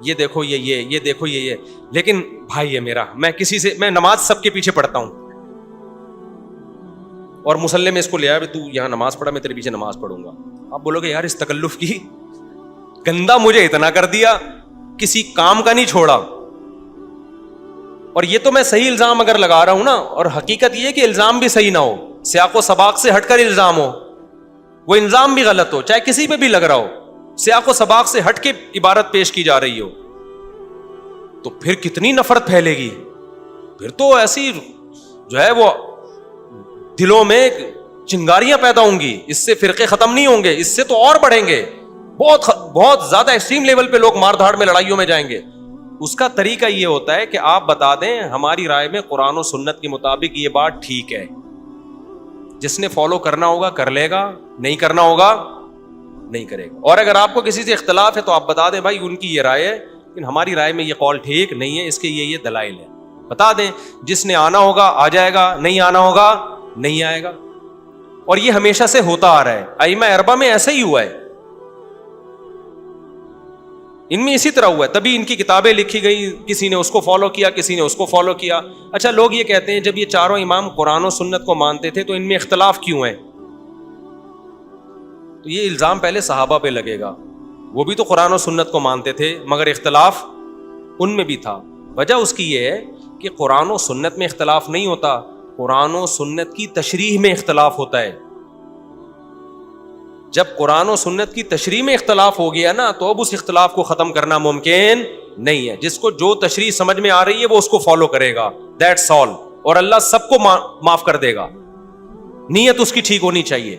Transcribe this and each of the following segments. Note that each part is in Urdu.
یہ دیکھو یہ دیکھو یہ لیکن بھائی ہے میرا, میں نماز سب کے پیچھے پڑھتا ہوں, اور مسلح میں اس کو لے آیا, تو یہاں نماز پڑھا, میں تیرے پیچھے نماز پڑھوں گا. آپ بولو گے یار اس تکلف کی, گندا مجھے اتنا کر دیا, کسی کام کا نہیں چھوڑا. اور یہ تو میں صحیح الزام اگر لگا رہا ہوں نا, اور حقیقت یہ کہ الزام بھی صحیح نہ ہو, سیاق و سباق سے ہٹ کر الزام ہو, وہ الزام بھی غلط ہو, چاہے کسی پہ بھی لگ رہا ہو, سیاق و سباق سے ہٹ کے عبارت پیش کی جا رہی ہو, تو پھر کتنی نفرت پھیلے گی. پھر تو ایسی جو ہے وہ دلوں میں چنگاریاں پیدا ہوں گی, اس سے فرقے ختم نہیں ہوں گے, اس سے تو اور بڑھیں گے, بہت زیادہ ایکسٹریم لیول پہ لوگ مار دھاڑ میں لڑائیوں میں جائیں گے. اس کا طریقہ یہ ہوتا ہے کہ آپ بتا دیں ہماری رائے میں قرآن و سنت کے مطابق یہ بات ٹھیک ہے, جس نے فالو کرنا ہوگا کر لے گا, نہیں کرنا ہوگا نہیں کرے گا. اور اگر آپ کو کسی سے اختلاف ہے تو آپ بتا دیں بھائی ان کی یہ رائے ہے, لیکن ہماری رائے میں یہ قول ٹھیک نہیں ہے, اس کے یہ دلائل ہے, بتا دیں. جس نے آنا ہوگا آ جائے گا, نہیں آنا ہوگا نہیں آئے گا. اور یہ ہمیشہ سے ہوتا آ رہا ہے, ائمہ اربعہ میں ایسا ہی ہوا ہے, ان میں اسی طرح ہوا ہے, تبھی ان کی کتابیں لکھی گئی, کسی نے اس کو فالو کیا, کسی نے اس کو فالو کیا. اچھا لوگ یہ کہتے ہیں جب یہ چاروں امام قرآن و سنت کو مانتے تھے تو ان میں اختلاف کیوں ہے؟ تو یہ الزام پہلے صحابہ پہ لگے گا, وہ بھی تو قرآن و سنت کو مانتے تھے مگر اختلاف ان میں بھی تھا. وجہ اس کی یہ ہے کہ قرآن و سنت میں اختلاف نہیں ہوتا, قرآن و سنت کی تشریح میں اختلاف ہوتا ہے. جب قرآن و سنت کی تشریح میں اختلاف ہو گیا نا, تو اب اس اختلاف کو ختم کرنا ممکن نہیں ہے. جس کو جو تشریح سمجھ میں آ رہی ہے وہ اس کو فالو کرے گا, دیٹس آل, اور اللہ سب کو معاف کر دے گا. نیت اس کی ٹھیک ہونی چاہیے.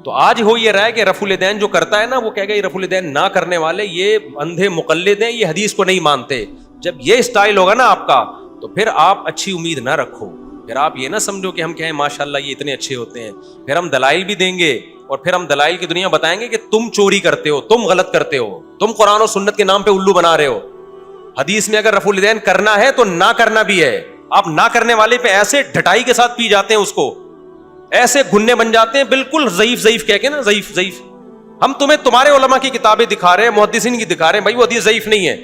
تو آج ہو یہ رہا ہے کہ رفع الیدین جو کرتا ہے نا, وہ کہے گا یہ رفع الیدین نہ کرنے والے یہ اندھے مقلد ہیں, یہ حدیث کو نہیں مانتے. جب یہ اسٹائل ہوگا نا آپ کا, تو پھر آپ اچھی امید نہ رکھو. پھر آپ یہ نہ سمجھو کہ ہم کہیں ماشاءاللہ یہ اتنے اچھے ہوتے ہیں. پھر ہم دلائل بھی دیں گے, اور پھر ہم دلائل کی دنیا بتائیں گے کہ تم چوری کرتے ہو, تم غلط کرتے ہو, تم قرآن و سنت کے نام پہ الو بنا رہے ہو. حدیث میں اگر رفع الیدین کرنا ہے تو نہ کرنا بھی ہے. آپ نہ کرنے والے پہ ایسے ڈھٹائی کے ساتھ پی جاتے ہیں, اس کو ایسے گھننے بن جاتے ہیں, بالکل ضعیف کہہ کے نا, ضعیف. ہم تمہیں تمہارے علماء کی کتابیں دکھا رہے ہیں, محدثین کی دکھا رہے ہیں, بھائی وہ حدیث ضعیف نہیں ہے.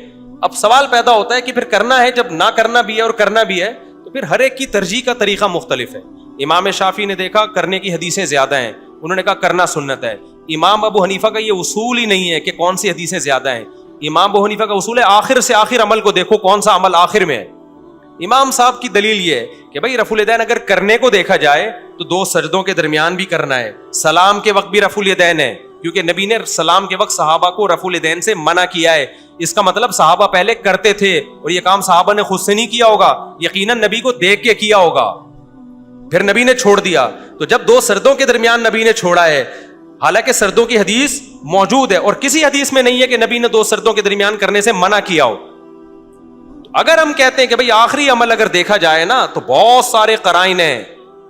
اب سوال پیدا ہوتا ہے کہ پھر کرنا ہے, جب نہ کرنا بھی ہے اور کرنا بھی ہے تو پھر ہر ایک کی ترجیح کا طریقہ مختلف ہے. امام شافعی نے دیکھا کرنے کی حدیثیں زیادہ ہیں, انہوں نے کہا کرنا سنت ہے. امام ابو حنیفہ کا یہ اصول ہی نہیں ہے کہ کون سی حدیثیں زیادہ ہیں. امام ابو حنیفہ کا اصول ہے آخر سے آخر عمل کو دیکھو کون سا عمل آخر میں ہے. امام صاحب کی دلیل یہ ہے کہ بھائی رفع الیدین اگر کرنے کو دیکھا جائے تو 2 سجدوں کے درمیان بھی کرنا ہے, سلام کے وقت بھی رفع الیدین ہے, کیونکہ نبی نے سلام کے وقت صحابہ کو رفع الیدین سے منع کیا ہے. اس کا مطلب صحابہ پہلے کرتے تھے, اور یہ کام صحابہ نے خود سے نہیں کیا ہوگا, یقیناً نبی کو دیکھ کے کیا ہوگا, پھر نبی نے چھوڑ دیا. تو جب 2 سردوں کے درمیان نبی نے چھوڑا ہے, حالانکہ سردوں کی حدیث موجود ہے, اور کسی حدیث میں نہیں ہے کہ نبی نے 2 سردوں کے درمیان کرنے سے منع کیا ہو. اگر ہم کہتے ہیں کہ بھئی آخری عمل اگر دیکھا جائے نا, تو بہت سارے قرائن ہیں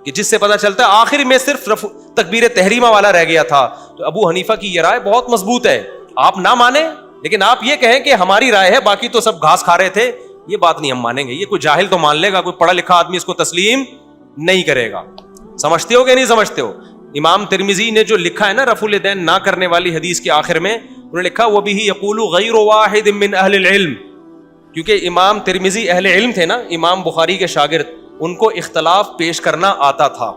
کہ جس سے پتہ چلتا ہے آخر میں صرف تکبیر تحریمہ والا رہ گیا تھا. تو ابو حنیفہ کی یہ رائے بہت مضبوط ہے. آپ نہ مانیں, لیکن آپ یہ کہیں کہ ہماری رائے ہے, باقی تو سب گھاس کھا رہے تھے, یہ بات نہیں ہم مانیں گے. یہ کوئی جاہل تو مان لے گا, کوئی پڑھا لکھا آدمی اس کو تسلیم نہیں کرے گا. سمجھتے ہو کہ نہیں سمجھتے ہو؟ امام ترمذی نے جو لکھا ہے نا رفع الیدین نہ کرنے والی حدیث کے آخر میں, انہوں نے لکھا وہ بھی یقول غیر واحد من اہل العلم, کیونکہ امام ترمذی اہل علم تھے نا, امام بخاری کے شاگرد, ان کو اختلاف پیش کرنا آتا تھا.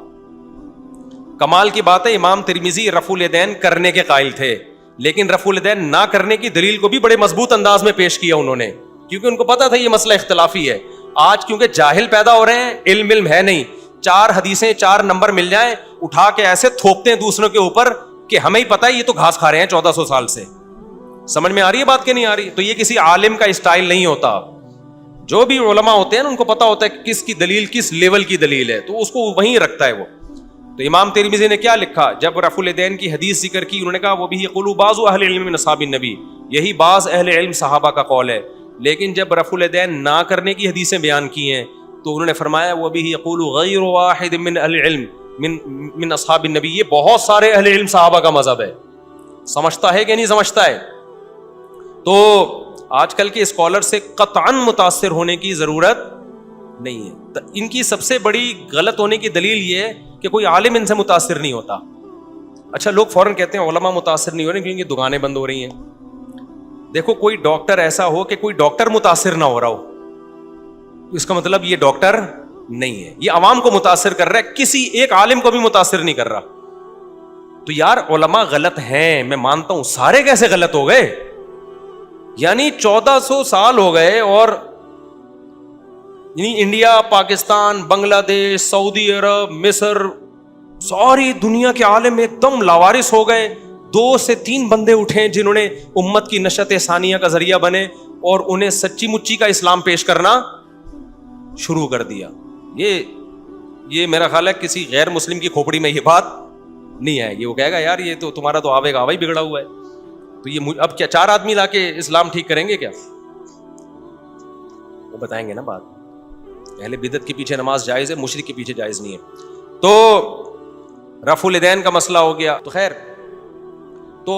کمال کی بات ہے امام ترمذی رفع الیدین کرنے کے قائل تھے, لیکن رفع الیدین نہ کرنے کی دلیل کو بھی بڑے مضبوط انداز میں پیش کیا انہوں نے, کیونکہ ان کو پتا تھا یہ مسئلہ اختلافی ہے. آج کیونکہ جاہل پیدا ہو رہے ہیں, علم ہے نہیں, 4 حدیثیں 4 نمبر مل جائیں, اٹھا کے ایسے تھوپتے ہیں دوسروں کے اوپر کہ ہمیں ہی پتا ہے یہ تو گھاس کھا رہے ہیں 1400 سال سے. سمجھ میں آ رہی ہے بات کہ نہیں آ رہی؟ تو یہ کسی عالم کا اسٹائل نہیں ہوتا. جو بھی علماء ہوتے ہیں ان کو پتا ہوتا ہے کس کی دلیل کس لیول کی دلیل ہے, تو اس کو وہیں رکھتا ہے وہ. تو امام ترمذی نے کیا لکھا جب رفع الیدین کی حدیث ذکر کی, انہوں نے کہا وہ بھی یقول بعض اہل العلم من اصحاب النبی, یہی بعض اہل علم صحابہ کا قول ہے. لیکن جب رفع الیدین نہ کرنے کی حدیثیں بیان کی ہیں تو انہوں نے فرمایا وہ بھی یقول غیر واحد من اہل العلم من اصحاب النبی, یہ بہت سارے اہل علم صحابہ کا مذہب ہے. سمجھتا ہے کہ نہیں سمجھتا ہے؟ تو آج کل کے اسکالر سے قطعاً متاثر ہونے کی ضرورت نہیں ہے. ان کی سب سے بڑی غلط ہونے کی دلیل یہ ہے کہ کوئی عالم ان سے متاثر نہیں ہوتا. اچھا لوگ فوراً کہتے ہیں علماء متاثر نہیں ہو رہے کیونکہ دکانیں بند ہو رہی ہیں. دیکھو کوئی ڈاکٹر ایسا ہو کہ کوئی ڈاکٹر متاثر نہ ہو رہا ہو، اس کا مطلب یہ ڈاکٹر نہیں ہے، یہ عوام کو متاثر کر رہا ہے، کسی ایک عالم کو بھی متاثر نہیں کر رہا. تو یار علماء غلط ہیں، میں مانتا ہوں، سارے کیسے غلط ہو گئے؟ یعنی 1400 سال ہو گئے اور یعنی انڈیا، پاکستان، بنگلہ دیش، سعودی عرب، مصر، ساری دنیا کے عالم ایک دم لاوارث ہو گئے. 2 سے 3 بندے اٹھے جنہوں نے امت کی نشأت ثانیہ کا ذریعہ بنے اور انہیں سچی مچی کا اسلام پیش کرنا شروع کر دیا. یہ میرا خیال ہے کسی غیر مسلم کی کھوپڑی میں یہ بات نہیں آئے گی. وہ کہے گا یار یہ تو تمہارا تو آوے گا ہی بگڑا ہوا ہے. تو یہ اب کیا 4 آدمی لا کے اسلام ٹھیک کریں گے کیا؟ وہ بتائیں گے نا بات. اہل بدعت کے پیچھے نماز جائز ہے، مشرک کے پیچھے جائز نہیں ہے. تو رفع الیدین کا مسئلہ ہو گیا. تو خیر، تو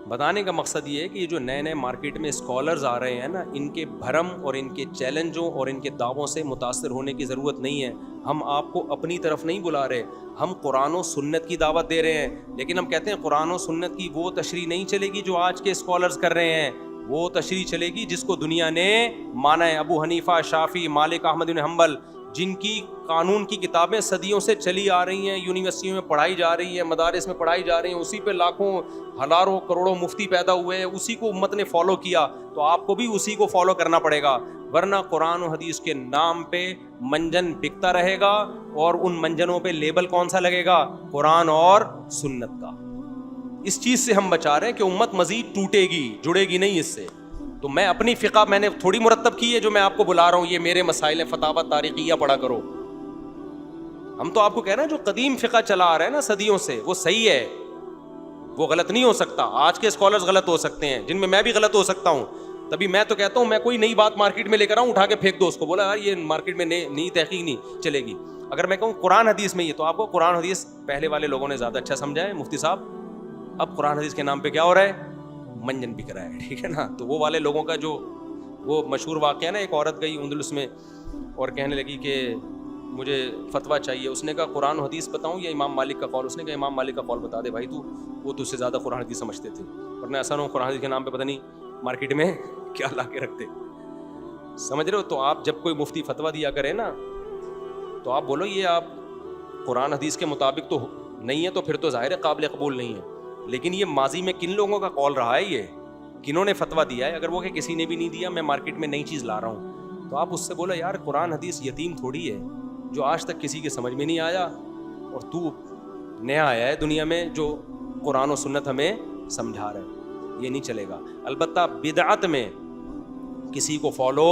بتانے کا مقصد یہ ہے کہ یہ جو نئے نئے مارکیٹ میں اسکالرز آ رہے ہیں نا، ان کے بھرم اور ان کے چیلنجوں اور ان کے دعووں سے متاثر ہونے کی ضرورت نہیں ہے. ہم آپ کو اپنی طرف نہیں بلا رہے، ہم قرآن و سنت کی دعوت دے رہے ہیں. لیکن ہم کہتے ہیں قرآن و سنت کی وہ تشریح نہیں چلے گی جو آج کے اسکالرز کر رہے ہیں، وہ تشریح چلے گی جس کو دنیا نے مانا ہے. ابو حنیفہ، شافعی، مالک، احمد بن حنبل، جن کی قانون کی کتابیں صدیوں سے چلی آ رہی ہیں، یونیورسٹیوں میں پڑھائی جا رہی ہیں، مدارس میں پڑھائی جا رہی ہیں، اسی پہ لاکھوں ہزاروں کروڑوں مفتی پیدا ہوئے ہیں، اسی کو امت نے فالو کیا. تو آپ کو بھی اسی کو فالو کرنا پڑے گا، ورنہ قرآن و حدیث کے نام پہ منجن بکتا رہے گا اور ان منجنوں پہ لیبل کون سا لگے گا؟ قرآن اور سنت کا. اس چیز سے ہم بچا رہے ہیں کہ امت مزید ٹوٹے گی، جڑے گی نہیں اس سے. تو میں اپنی فقہ میں نے تھوڑی مرتب کی ہے جو میں آپ کو بلا رہا ہوں، یہ میرے مسائل ہیں، فتاوی تاریخیہ پڑھا کرو. ہم تو آپ کو کہہ رہے ہیں جو قدیم فقہ چلا آ رہا ہے نا صدیوں سے، وہ صحیح ہے، وہ غلط نہیں ہو سکتا. آج کے اسکالرز غلط ہو سکتے ہیں، جن میں بھی غلط ہو سکتا ہوں. تبھی میں تو کہتا ہوں میں کوئی نئی بات مارکیٹ میں لے کر آؤں، اٹھا کے پھینک دو اس کو، بولا یار یہ مارکیٹ میں نئی تحقیق نہیں چلے گی. اگر میں کہوں قرآن حدیث میں یہ، تو آپ کو قرآن حدیث پہلے والے لوگوں نے زیادہ اچھا سمجھا ہے. مفتی صاحب اب قرآن حدیث کے نام پہ کیا ہو رہا ہے؟ منجن بک رہا ہے، ٹھیک ہے نا. تو وہ والے لوگوں کا جو وہ مشہور واقعہ نا، ایک عورت گئی اندلس میں اور کہنے لگی کہ مجھے فتویٰ چاہیے. اس نے کہا قرآن و حدیث بتاؤں یا امام مالک کا قول؟ اس نے کہا امام مالک کا قول بتا دے بھائی، وہ تجھ سے زیادہ قرآن حدیث سمجھتے تھے، ورنہ ایسا نہ ہو قرآن حدیث کے نام پہ پتہ نہیں مارکیٹ میں کیا لا کے رکھتے. سمجھ رہے ہو؟ تو آپ جب کوئی مفتی فتویٰ دیا کرے نا، تو آپ بولو یہ آپ قرآن حدیث کے مطابق تو نہیں ہے، تو پھر تو ظاہر ہے قابل قبول نہیں ہے. لیکن یہ ماضی میں کن لوگوں کا قول رہا ہے، یہ کنہوں نے فتویٰ دیا ہے؟ اگر وہ کہ کسی نے بھی نہیں دیا، میں مارکیٹ میں نئی چیز لا رہا ہوں، تو آپ اس سے بولو یار قرآن حدیث یتیم تھوڑی ہے جو آج تک کسی کے سمجھ میں نہیں آیا، اور تو نیا آیا ہے دنیا میں جو قرآن و سنت ہمیں سمجھا رہا ہے. یہ نہیں چلے گا. البتہ بدعت میں کسی کو فالو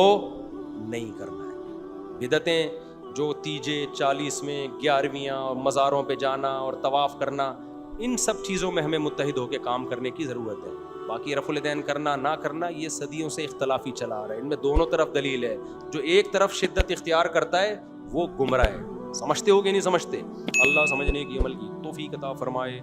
نہیں کرنا ہے. بدعتیں جو تیجے 40 میں 11ویں اور مزاروں پہ جانا اور طواف کرنا، ان سب چیزوں میں ہمیں متحد ہو کے کام کرنے کی ضرورت ہے. باقی رفع الیدین کرنا نہ کرنا یہ صدیوں سے اختلافی چلا آ رہا ہے. ان میں دونوں طرف دلیل ہے. جو ایک طرف شدت اختیار کرتا ہے وہ گمراہ ہے. سمجھتے ہو کہ نہیں سمجھتے؟ اللہ سمجھنے کی عمل کی توفیق عطا فرمائے.